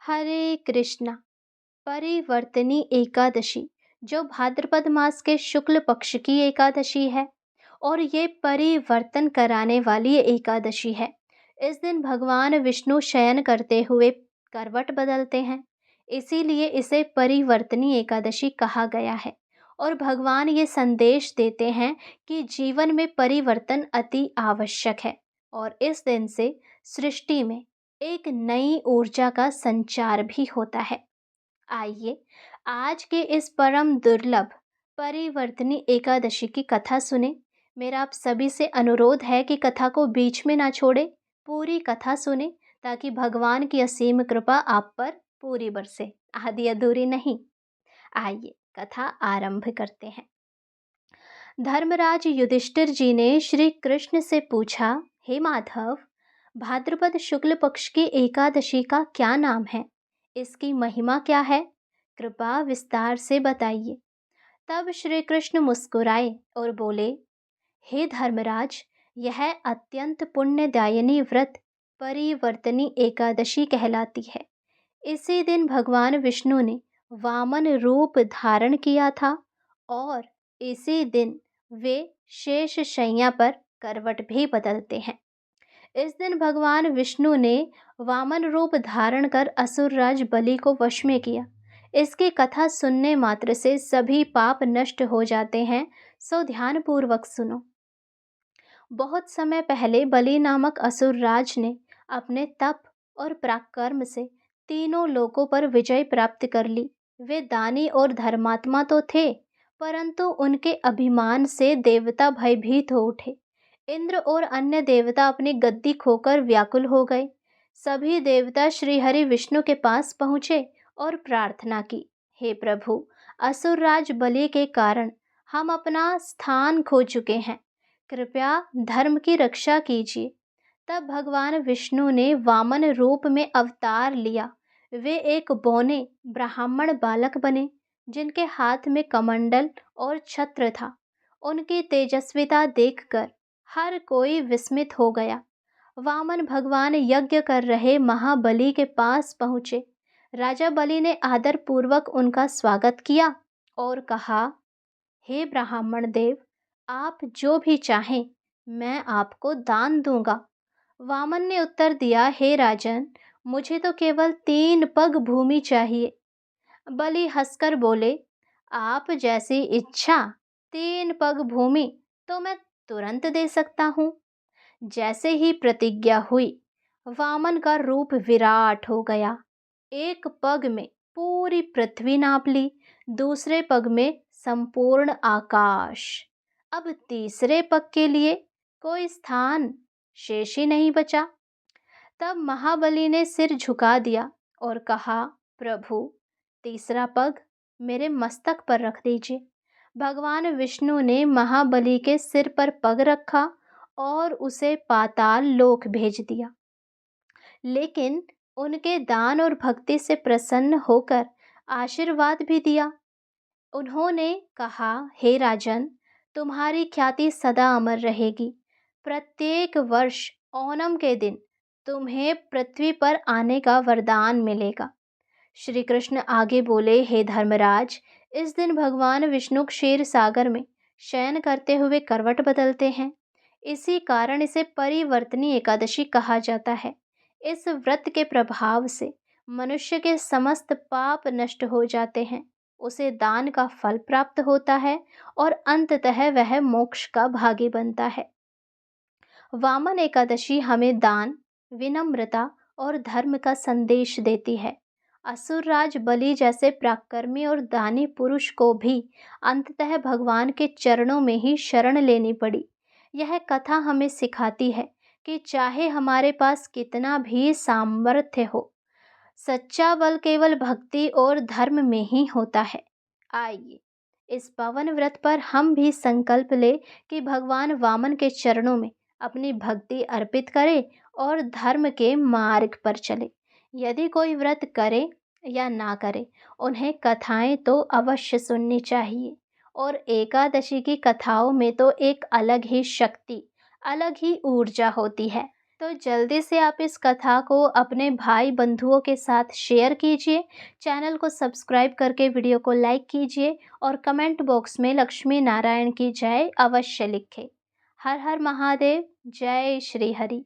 हरे कृष्णा। परिवर्तनी एकादशी जो भाद्रपद मास के शुक्ल पक्ष की एकादशी है और ये परिवर्तन कराने वाली एकादशी है। इस दिन भगवान विष्णु शयन करते हुए करवट बदलते हैं, इसीलिए इसे परिवर्तनी एकादशी कहा गया है। और भगवान ये संदेश देते हैं कि जीवन में परिवर्तन अति आवश्यक है और इस दिन से सृष्टि में एक नई ऊर्जा का संचार भी होता है। आइए आज के इस परम दुर्लभ परिवर्तनी एकादशी की कथा सुने। मेरा आप सभी से अनुरोध है कि कथा को बीच में ना छोड़े, पूरी कथा सुने ताकि भगवान की असीम कृपा आप पर पूरी बरसे, आधी अधूरी नहीं। आइए कथा आरंभ करते हैं। धर्मराज युधिष्ठिर जी ने श्री कृष्ण से पूछा, हे माधव, भाद्रपद शुक्ल पक्ष की एकादशी का क्या नाम है? इसकी महिमा क्या है? कृपा विस्तार से बताइए। तब श्री कृष्ण मुस्कुराए और बोले, हे धर्मराज, यह अत्यंत पुण्यदायिनी व्रत परिवर्तनी एकादशी कहलाती है। इसी दिन भगवान विष्णु ने वामन रूप धारण किया था और इसी दिन वे शेष शैया पर करवट भी बदलते हैं। इस दिन भगवान विष्णु ने वामन रूप धारण कर असुरराज बलि को वश में किया। इसकी कथा सुनने मात्र से सभी पाप नष्ट हो जाते हैं, सो ध्यानपूर्वक सुनो। बहुत समय पहले बलि नामक असुरराज ने अपने तप और पराक्रम से तीनों लोकों पर विजय प्राप्त कर ली। वे दानी और धर्मात्मा तो थे, परंतु उनके अभिमान से देवता भयभीत हो उठे। इंद्र और अन्य देवता अपनी गद्दी खोकर व्याकुल हो गए। सभी देवता श्रीहरि विष्णु के पास पहुँचे और प्रार्थना की, हे प्रभु, असुरराज बलि के कारण हम अपना स्थान खो चुके हैं, कृपया धर्म की रक्षा कीजिए। तब भगवान विष्णु ने वामन रूप में अवतार लिया। वे एक बौने ब्राह्मण बालक बने जिनके हाथ में कमंडल और छत्र था। उनकी तेजस्विता देखकर हर कोई विस्मित हो गया। वामन भगवान यज्ञ कर रहे महाबली के पास पहुँचे। राजा बलि ने आदर पूर्वक उनका स्वागत किया और कहा, हे ब्राह्मण देव, आप जो भी चाहें मैं आपको दान दूंगा। वामन ने उत्तर दिया, हे राजन, मुझे तो केवल 3 पग भूमि चाहिए। बलि हंसकर बोले, आप जैसी इच्छा, 3 पग भूमि तो मैं तुरंत दे सकता हूँ। जैसे ही प्रतिज्ञा हुई, वामन का रूप विराट हो गया। एक पग में पूरी पृथ्वी नाप ली, दूसरे पग में संपूर्ण आकाश। अब तीसरे पग के लिए कोई स्थान शेष ही नहीं बचा। तब महाबली ने सिर झुका दिया और कहा, प्रभु, तीसरा पग मेरे मस्तक पर रख दीजिए। भगवान विष्णु ने महाबली के सिर पर पग रखा और उसे पाताल लोक भेज दिया। लेकिन उनके दान और भक्ति से प्रसन्न होकर आशीर्वाद भी दिया। उन्होंने कहा, हे राजन, तुम्हारी ख्याति सदा अमर रहेगी। प्रत्येक वर्ष ओणम के दिन तुम्हें पृथ्वी पर आने का वरदान मिलेगा। श्री कृष्ण आगे बोले, हे धर्मराज, इस दिन भगवान विष्णु क्षीर सागर में शयन करते हुए करवट बदलते हैं। इसी कारण इसे परिवर्तनी एकादशी कहा जाता है। इस व्रत के प्रभाव से मनुष्य के समस्त पाप नष्ट हो जाते हैं, उसे दान का फल प्राप्त होता है और अंततः वह मोक्ष का भागी बनता है। वामन एकादशी हमें दान, विनम्रता और धर्म का संदेश देती है। असुरराज बलि जैसे पराक्रमी और दानी पुरुष को भी अंततः भगवान के चरणों में ही शरण लेनी पड़ी। यह कथा हमें सिखाती है कि चाहे हमारे पास कितना भी सामर्थ्य हो, सच्चा बल केवल भक्ति और धर्म में ही होता है। आइए इस पावन व्रत पर हम भी संकल्प ले कि भगवान वामन के चरणों में अपनी भक्ति अर्पित करें और धर्म के मार्ग पर चले। यदि कोई व्रत करे या ना करे, उन्हें कथाएं तो अवश्य सुननी चाहिए। और एकादशी की कथाओं में तो एक अलग ही शक्ति, अलग ही ऊर्जा होती है। तो जल्दी से आप इस कथा को अपने भाई बंधुओं के साथ शेयर कीजिए। चैनल को सब्सक्राइब करके वीडियो को लाइक कीजिए और कमेंट बॉक्स में लक्ष्मी नारायण की जय अवश्य लिखें। हर हर महादेव। जय श्री हरि।